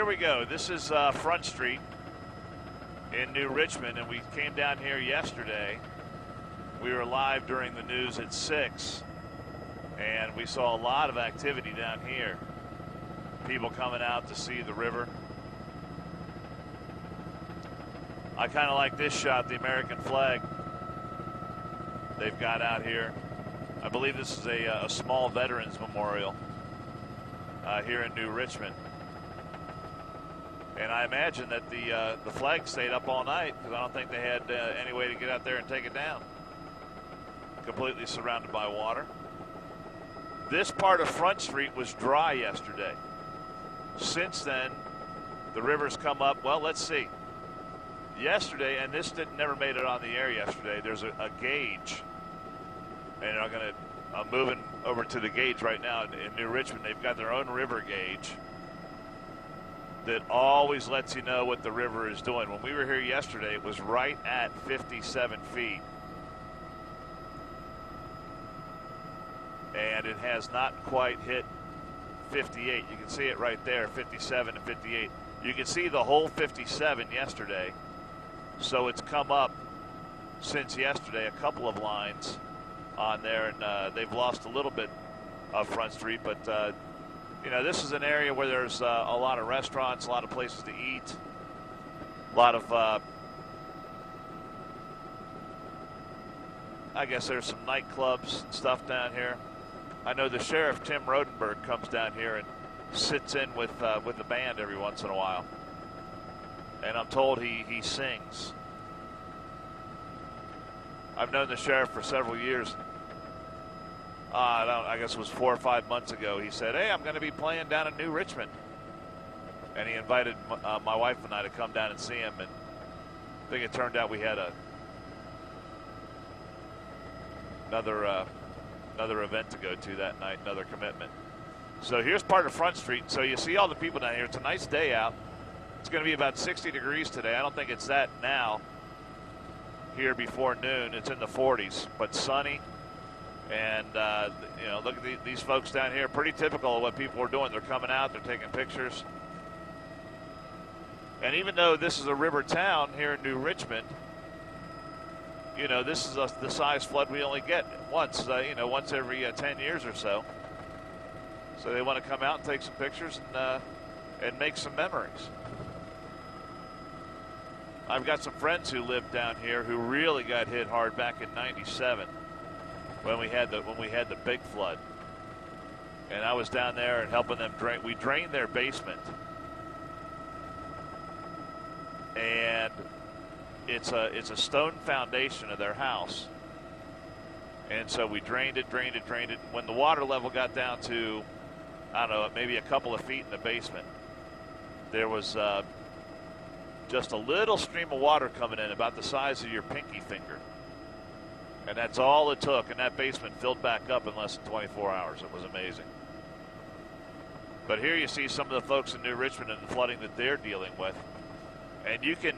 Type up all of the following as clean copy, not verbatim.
here we go. This is Front Street in New Richmond, and we came down here yesterday. We were live during the news at 6, and we saw a lot of activity down here. People coming out to see the river. I kind of like this shot, the American flag they've got out here. I believe this is a small veterans memorial here in New Richmond. And I imagine that the flag stayed up all night because I don't think they had any way to get out there and take it down. Completely surrounded by water. This part of Front Street was dry yesterday. Since then, the river's come up. Well, let's see. Yesterday, and this never made it on the air yesterday, there's a gauge. And I'm moving over to the gauge right now in New Richmond. They've got their own river gauge that always lets you know what the river is doing. When we were here yesterday, it was right at 57 feet. And it has not quite hit 58. You can see it right there, 57 and 58. You can see the whole 57 yesterday. So it's come up since yesterday, a couple of lines on there, and they've lost a little bit of Front Street, but you know, this is an area where there's a lot of restaurants, a lot of places to eat, a lot of, I guess there's some nightclubs and stuff down here. I know the sheriff, Tim Rodenberg, comes down here and sits in with the band every once in a while, and I'm told he sings. I've known the sheriff for several years. I guess it was 4 or 5 months ago. He said, "Hey, I'm going to be playing down in New Richmond," and he invited my wife and I to come down and see him. And I think it turned out we had another event to go to that night, another commitment. So here's part of Front Street. So you see all the people down here. It's a nice day out. It's going to be about 60 degrees today. I don't think it's that now. Here before noon, it's in the 40s, but sunny. And, you know, look at these folks down here. Pretty typical of what people are doing. They're coming out. They're taking pictures. And even though this is a river town here in New Richmond, you know, this is the size flood we only get once, you know, once every 10 years or so. So they want to come out and take some pictures and make some memories. I've got some friends who live down here who really got hit hard back in '97 when we had the big flood. And I was down there and helping them drain. We drained their basement, and it's a stone foundation of their house. And so we drained it. When the water level got down to, I don't know, maybe a couple of feet in the basement, there was just a little stream of water coming in about the size of your pinky finger. And that's all it took, and that basement filled back up in less than 24 hours. It was amazing. But here you see some of the folks in New Richmond and the flooding that they're dealing with. And you can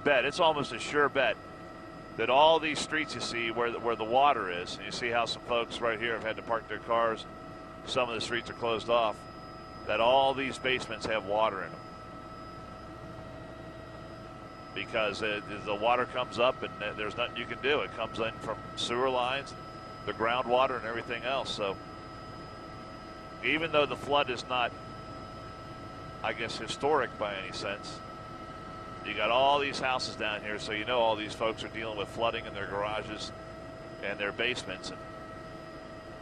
bet, it's almost a sure bet, that all these streets you see where the water is, and you see how some folks right here have had to park their cars, some of the streets are closed off, that all these basements have water in them. Because the water comes up and there's nothing you can do. It comes in from sewer lines, the groundwater, and everything else. So even though the flood is not, I guess, historic by any sense, you got all these houses down here, so you know all these folks are dealing with flooding in their garages and their basements. And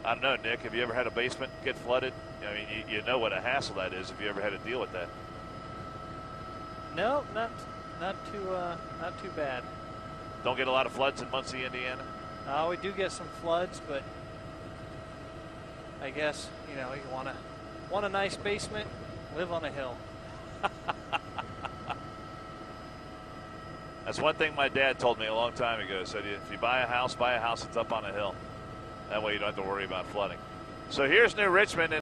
I don't know, Nick, have you ever had a basement get flooded? I mean, you know what a hassle that is if you ever had to deal with that. No, not too bad. Don't get a lot of floods in Muncie, Indiana? We do get some floods, but I guess, you know, you want a nice basement, live on a hill. That's one thing my dad told me a long time ago. He said, if you buy a house that's up on a hill. That way you don't have to worry about flooding. So here's New Richmond.